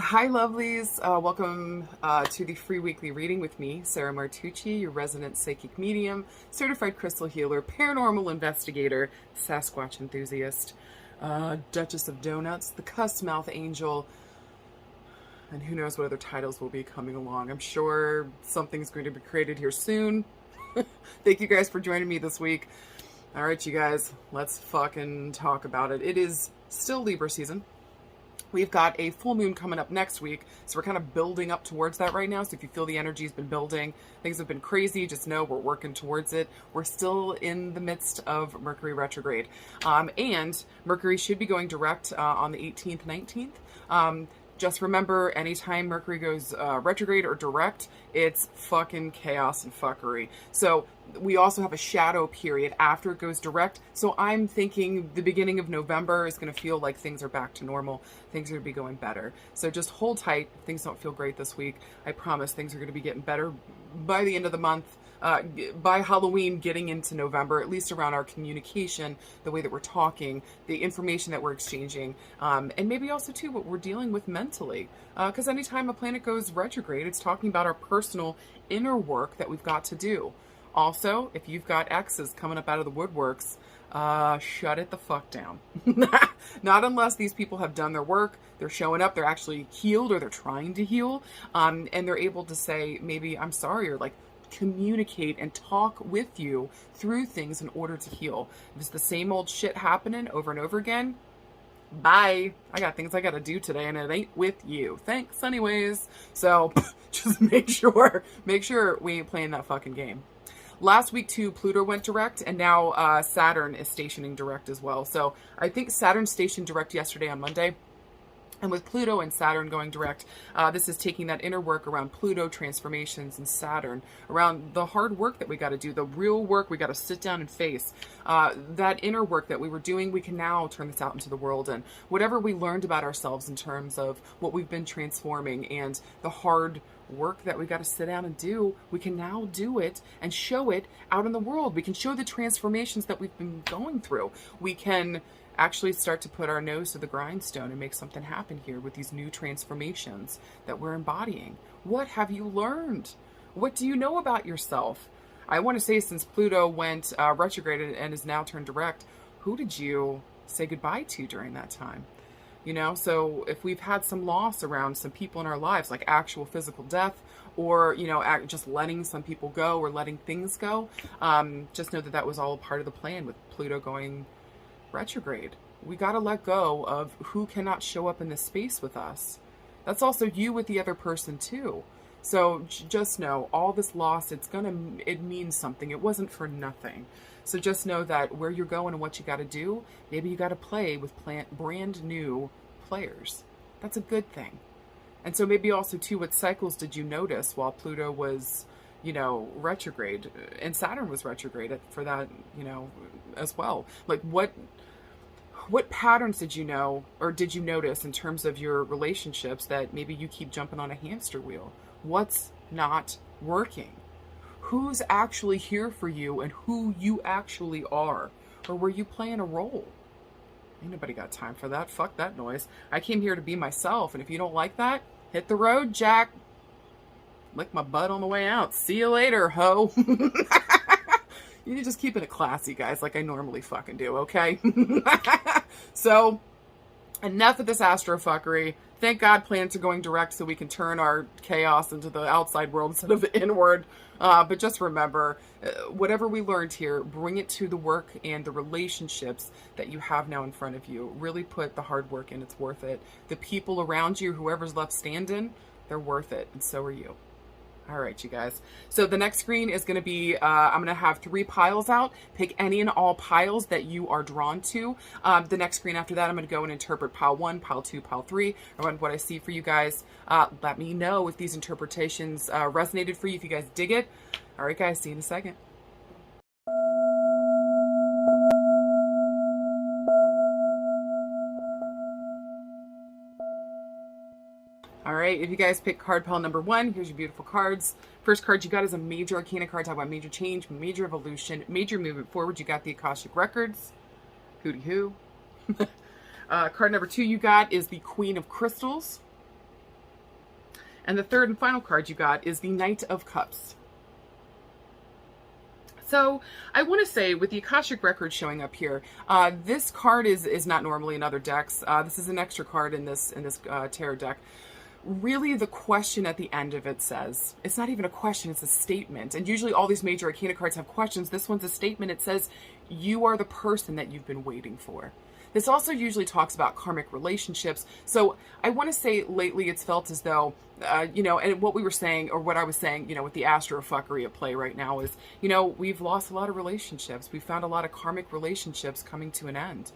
Hi, lovelies. Welcome to the free weekly reading with me, Sarah Martucci, your resident psychic medium, certified crystal healer, paranormal investigator, Sasquatch enthusiast, Duchess of Donuts, the Cuss Mouth Angel, and who knows what other titles will be coming along. I'm sure something's going to be created here soon. Thank you guys for joining me this week. All right, you guys, let's fucking talk about it. It is still Libra season. We've got a full moon coming up next week, so we're kind of building up towards that right now. So if you feel the energy's been building, things have been crazy, just know we're working towards it. We're still in the midst of Mercury retrograde. And Mercury should be going direct on the 18th, 19th. Just remember, anytime Mercury goes retrograde or direct, it's fucking chaos and fuckery. So we also have a shadow period after it goes direct. So I'm thinking the beginning of November is going to feel like things are back to normal. Things are going to be going better. So just hold tight. Things don't feel great this week. I promise things are going to be getting better by the end of the month. By Halloween, getting into November, at least around our communication, the way that we're talking, the information that we're exchanging, and maybe also too what we're dealing with mentally. Because anytime a planet goes retrograde, it's talking about our personal inner work that we've got to do. Also, if you've got exes coming up out of the woodworks, shut it the fuck down. Not unless these people have done their work, they're showing up, they're actually healed or they're trying to heal, and they're able to say, maybe I'm sorry, or like communicate and talk with you through things in order to heal. If it's the same old shit happening over and over again, bye. I got things I gotta do today and it ain't with you. Thanks anyways. So just make sure we ain't playing that fucking game. Last week, too, Pluto went direct, and now Saturn is stationing direct as well. So I think Saturn stationed direct yesterday on Monday. And with Pluto and Saturn going direct, this is taking that inner work around Pluto transformations and Saturn, around the hard work that we got to do, the real work we got to sit down and face. That inner work that we were doing, we can now turn this out into the world. And whatever we learned about ourselves in terms of what we've been transforming and the hard work that we got to sit down and do, we can now do it and show it out in the world. We can show the transformations that we've been going through. We can actually start to put our nose to the grindstone and make something happen here with these new transformations that we're embodying. What have you learned? What do you know about yourself? I want to say, since Pluto went retrograde and is now turned direct, who did you say goodbye to during that time? You know, so if we've had some loss around some people in our lives, like actual physical death, or, you know, just letting some people go or letting things go, just know that that was all a part of the plan with Pluto going retrograde. We got to let go of who cannot show up in this space with us. That's also you with the other person too. So just know, all this loss, it means something. It wasn't for nothing. So just know that where you're going and what you got to do, maybe you got to play with brand new players. That's a good thing. And so maybe also too, what cycles did you notice while Pluto was, you know, retrograde, and Saturn was retrograde for that, you know, as well? Like what patterns did you know, or did you notice in terms of your relationships that maybe you keep jumping on a hamster wheel? What's not working? Who's actually here for you and who you actually are? Or were you playing a role? Ain't nobody got time for that. Fuck that noise. I came here to be myself, and if you don't like that, hit the road, Jack. Lick my butt on the way out. See you later, ho. You're just keeping it classy, guys, like I normally fucking do, okay? So, enough of this astrofuckery. Thank God plants are going direct so we can turn our chaos into the outside world instead of inward. But just remember, whatever we learned here, bring it to the work and the relationships that you have now in front of you. Really put the hard work in. It's worth it. The people around you, whoever's left standing, they're worth it. And so are you. All right, you guys. So the next screen is going to be, I'm going to have 3 piles out. Pick any and all piles that you are drawn to. The next screen after that, I'm going to go and interpret pile 1, pile 2, pile 3, around what I see for you guys. Let me know if these interpretations resonated for you, if you guys dig it. All right, guys, see you in a second. All right, if you guys pick card pile number 1, here's your beautiful cards. First card you got is a major arcana card. Talk about major change, major evolution, major movement forward. You got the Akashic Records. Hooty hoo. Card number 2 you got is the Queen of Crystals. And the third and final card you got is the Knight of Cups. So I want to say, with the Akashic Record showing up here, this card is not normally in other decks. This is an extra card in this tarot deck. Really, the question at the end of it says, it's not even a question, it's a statement. And usually all these major arcana cards have questions. This one's a statement. It says, you are the person that you've been waiting for. This also usually talks about karmic relationships. So I want to say lately it's felt as though, and what we were saying, or what I was saying, with the astrofuckery at play right now is, we've lost a lot of relationships. We've found a lot of karmic relationships coming to an end.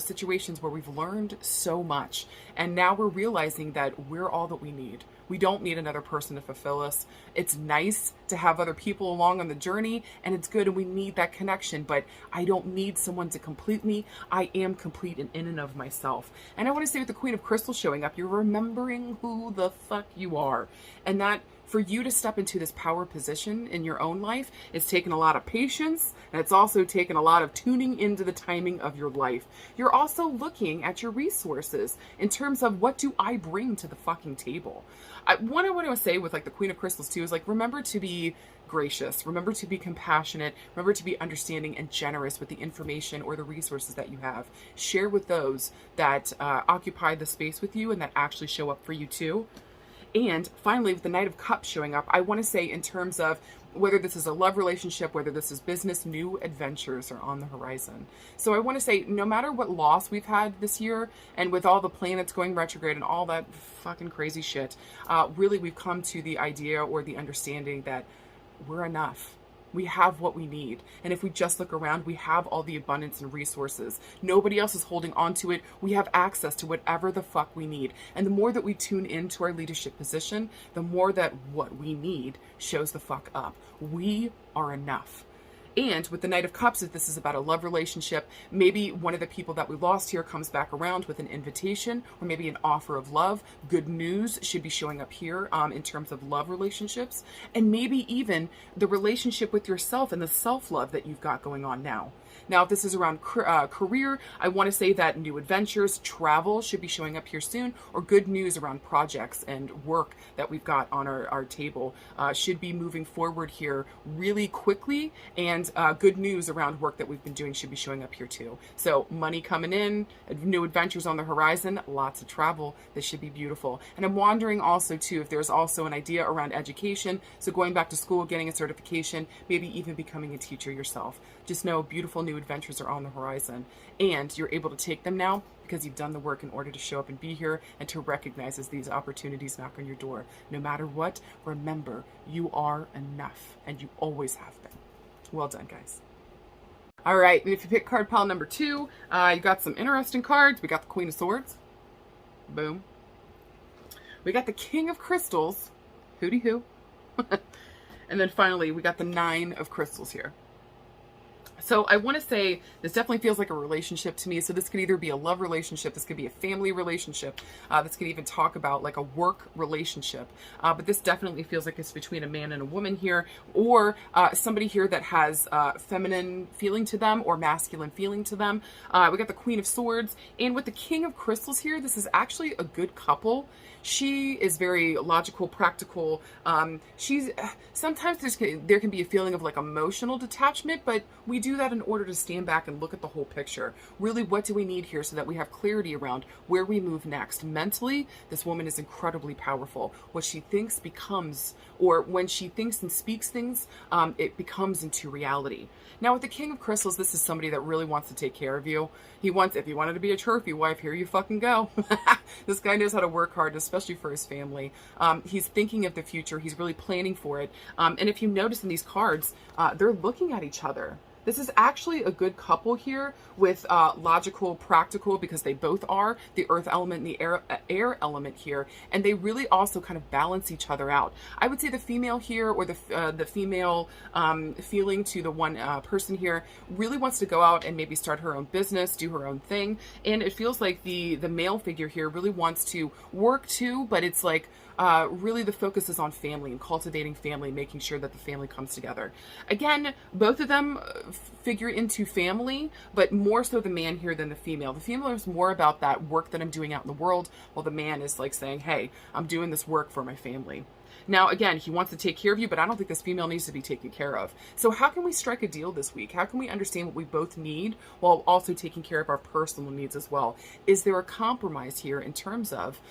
Situations where we've learned so much. And now we're realizing that we're all that we need. We don't need another person to fulfill us. It's nice to have other people along on the journey, and it's good, and we need that connection, but I don't need someone to complete me. I am complete in and of myself. And I want to say, with the Queen of Crystals showing up, you're remembering who the fuck you are. And that for you to step into this power position in your own life, it's taken a lot of patience, and it's also taken a lot of tuning into the timing of your life. You're also looking at your resources in terms of, what do I bring to the fucking table? What I want to say with, like, the Queen of Crystals too is, like, remember to be gracious, remember to be compassionate, remember to be understanding and generous with the information or the resources that you have. Share with those that occupy the space with you and that actually show up for you too. And finally, with the Knight of Cups showing up, I want to say, in terms of whether this is a love relationship, whether this is business, new adventures are on the horizon. So I want to say, no matter what loss we've had this year, and with all the planets going retrograde and all that fucking crazy shit, really we've come to the idea or the understanding that we're enough. We have what we need. And if we just look around, we have all the abundance and resources. Nobody else is holding on to it. We have access to whatever the fuck we need. And the more that we tune into our leadership position, the more that what we need shows the fuck up. We are enough. And with the Knight of Cups, if this is about a love relationship, maybe one of the people that we lost here comes back around with an invitation or maybe an offer of love. Good news should be showing up here in terms of love relationships. And maybe even the relationship with yourself and the self-love that you've got going on now. Now, if this is around career, I want to say that new adventures, travel should be showing up here soon, or good news around projects and work that we've got on our table should be moving forward here really quickly, and good news around work that we've been doing should be showing up here too. So money coming in, new adventures on the horizon, lots of travel. This should be beautiful. And I'm wondering also too if there's also an idea around education, so going back to school, getting a certification, maybe even becoming a teacher yourself. Just know beautiful new adventures are on the horizon, and you're able to take them now because you've done the work in order to show up and be here and to recognize as these opportunities knock on your door. No matter what, remember, you are enough, and you always have been. Well done, guys. All right, and if you pick card pile number 2, you got some interesting cards. We got the Queen of Swords. Boom. We got the King of Crystals. Hooty hoo. And then finally, we got the 9 of Crystals here. So I want to say this definitely feels like a relationship to me. So this could either be a love relationship, this could be a family relationship, this could even talk about like a work relationship. But this definitely feels like it's between a man and a woman here, or somebody here that has feminine feeling to them or masculine feeling to them. We got the Queen of Swords, and with the King of Crystals here, this is actually a good couple. She is very logical, practical. She's sometimes there can be a feeling of like emotional detachment, but we do that in order to stand back and look at the whole picture. Really, what do we need here so that we have clarity around where we move next? Mentally, this woman is incredibly powerful. What she thinks becomes, or when she thinks and speaks things, it becomes into reality. Now, with the King of Crystals, this is somebody that really wants to take care of you. He wants, if you wanted to be a trophy wife, here you fucking go. This guy knows how to work hard, especially for his family. He's thinking of the future. He's really planning for it. And if you notice in these cards, they're looking at each other. This is actually a good couple here with logical, practical, because they both are the earth element and the air element here, and they really also kind of balance each other out. I would say the female here, or the female feeling to the one person here, really wants to go out and maybe start her own business, do her own thing, and it feels like the male figure here really wants to work too, but it's like really the focus is on family and cultivating family, making sure that the family comes together. Again, both of them figure into family, but more so the man here than the female. The female is more about that work that I'm doing out in the world, while the man is like saying, hey, I'm doing this work for my family. Now, again, he wants to take care of you, but I don't think this female needs to be taken care of. So how can we strike a deal this week? How can we understand what we both need while also taking care of our personal needs as well? Is there a compromise here in terms of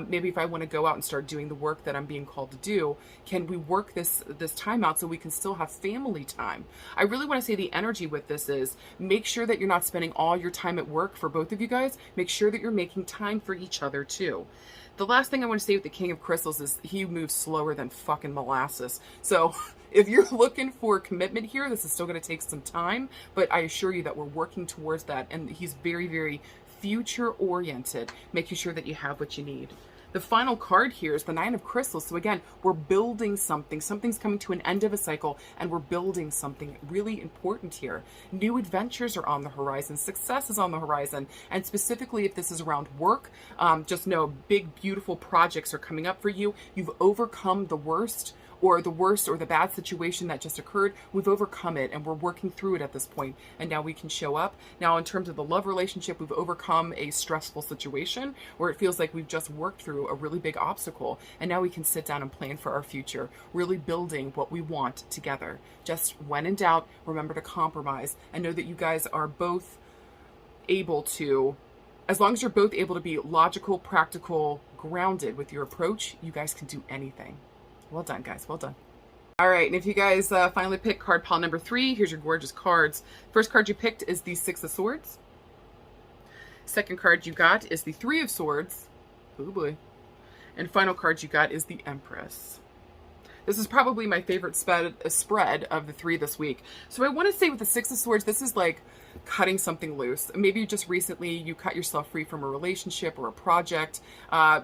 maybe if I want to go out and start doing the work that I'm being called to do, can we work this time out so we can still have family time? I really want to say the energy with this is make sure that you're not spending all your time at work for both of you guys. Make sure that you're making time for each other too. The last thing I want to say with the King of Crystals is he moves slower than fucking molasses. So if you're looking for commitment here, this is still going to take some time, but I assure you that we're working towards that. And he's very, very future oriented, making sure that you have what you need. The final card here is the Nine of Crystals. So again, we're building something. Something's coming to an end of a cycle, and we're building something really important here. New adventures are on the horizon. Success is on the horizon. And specifically, if this is around work, just know big, beautiful projects are coming up for you. You've overcome the worst or the bad situation that just occurred. We've overcome it and we're working through it at this point, and now we can show up. Now, in terms of the love relationship, we've overcome a stressful situation where it feels like we've just worked through a really big obstacle, and now we can sit down and plan for our future, really building what we want together. Just when in doubt, remember to compromise and know that you guys are both able to, as long as you're both able to be logical, practical, grounded with your approach, you guys can do anything. Well done, guys. Well done. All right. And if you guys finally pick card pile number 3, here's your gorgeous cards. First card you picked is the Six of Swords. Second card you got is the Three of Swords. Oh boy. And final card you got is the Empress. This is probably my favorite spread of the 3 this week. So I want to say with the Six of Swords, this is like cutting something loose. Maybe just recently you cut yourself free from a relationship or a project.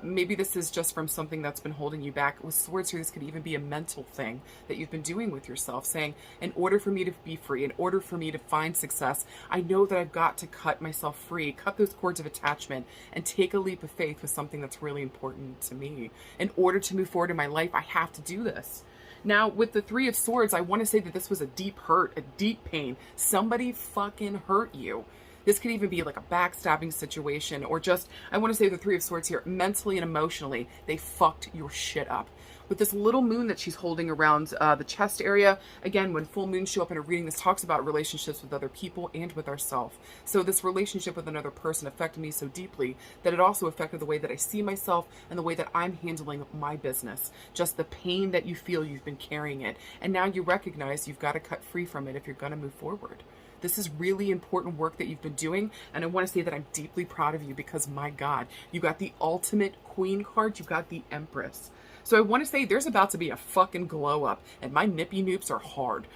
Maybe this is just from something that's been holding you back. With swords here, this could even be a mental thing that you've been doing with yourself, saying, in order for me to be free, in order for me to find success, I know that I've got to cut myself free, cut those cords of attachment, and take a leap of faith with something that's really important to me. In order to move forward in my life, I have to do this. Now, with the Three of Swords, I want to say that this was a deep hurt, a deep pain. Somebody fucking hurt you. This could even be like a backstabbing situation, or just, I want to say the Three of Swords here, mentally and emotionally, they fucked your shit up. With this little moon that she's holding around the chest area, again, when full moons show up in a reading, this talks about relationships with other people and with ourselves. So this relationship with another person affected me so deeply that it also affected the way that I see myself and the way that I'm handling my business. Just the pain that you feel, you've been carrying it. And now you recognize you've got to cut free from it if you're going to move forward. This is really important work that you've been doing, and I want to say that I'm deeply proud of you because, my God, you got the ultimate Queen card, you got the Empress. So I want to say there's about to be a fucking glow up, and my nippy noops are hard.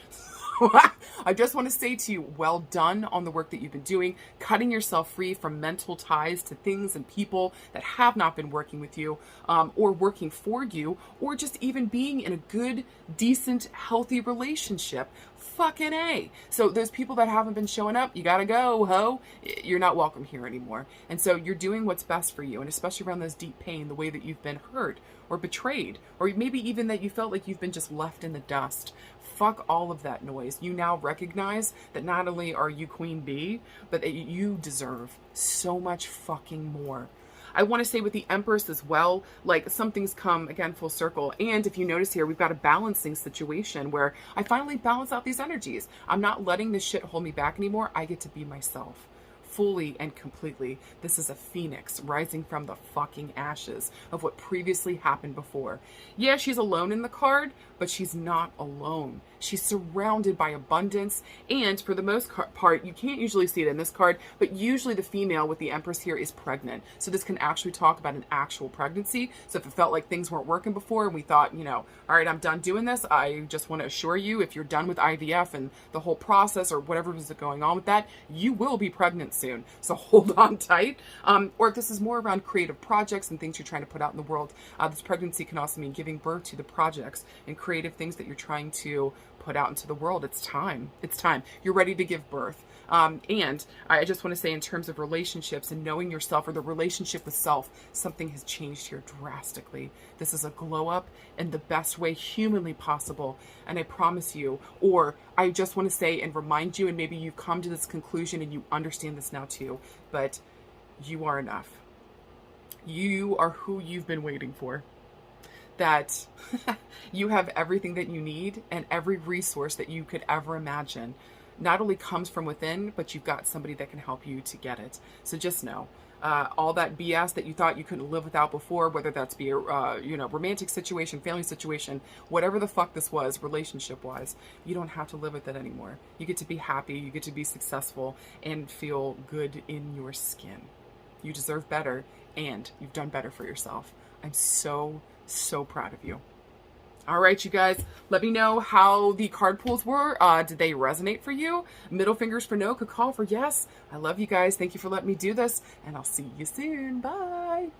I just want to say to you, well done on the work that you've been doing, cutting yourself free from mental ties to things and people that have not been working with you, or working for you, or just even being in a good, decent, healthy relationship. Fucking A. So those people that haven't been showing up, you gotta go, ho. You're not welcome here anymore. And so you're doing what's best for you, and especially around this deep pain, the way that you've been hurt or betrayed, or maybe even that you felt like you've been just left in the dust. Fuck all of that noise. You now recognize that not only are you Queen Bee, but that you deserve so much fucking more. I want to say with the Empress as well, like something's come again full circle. And if you notice here, we've got a balancing situation where I finally balance out these energies. I'm not letting this shit hold me back anymore. I get to be myself. Fully and completely. This is a phoenix rising from the fucking ashes of what previously happened before. Yeah, she's alone in the card, but she's not alone. She's surrounded by abundance, and for the most part, you can't usually see it in this card, but usually the female with the Empress here is pregnant. So this can actually talk about an actual pregnancy. So if it felt like things weren't working before and we thought, you know, all right, I'm done doing this, I just want to assure you, if you're done with IVF and the whole process or whatever is going on with that, you will be pregnant soon. So hold on tight. Or if this is more around creative projects and things you're trying to put out in the world, this pregnancy can also mean giving birth to the projects and creative things that you're trying to put out into the world. It's time. It's time. You're ready to give birth. And I just want to say, in terms of relationships and knowing yourself, or the relationship with self, something has changed here drastically. This is a glow up in the best way humanly possible. And I promise you, or I just want to say and remind you, and maybe you've come to this conclusion and you understand this now too, but you are enough. You are who you've been waiting for. That you have everything that you need, and every resource that you could ever imagine not only comes from within, but you've got somebody that can help you to get it. So just know, all that BS that you thought you couldn't live without before, whether that's be a romantic situation, family situation, whatever the fuck this was, relationship wise, you don't have to live with it anymore. You get to be happy, you get to be successful, and feel good in your skin. You deserve better, and you've done better for yourself. I'm so proud of you. All right, you guys, let me know how the card pulls were. Did they resonate for you? Middle fingers for no, cacao for yes. I love you guys. Thank you for letting me do this, and I'll see you soon. Bye.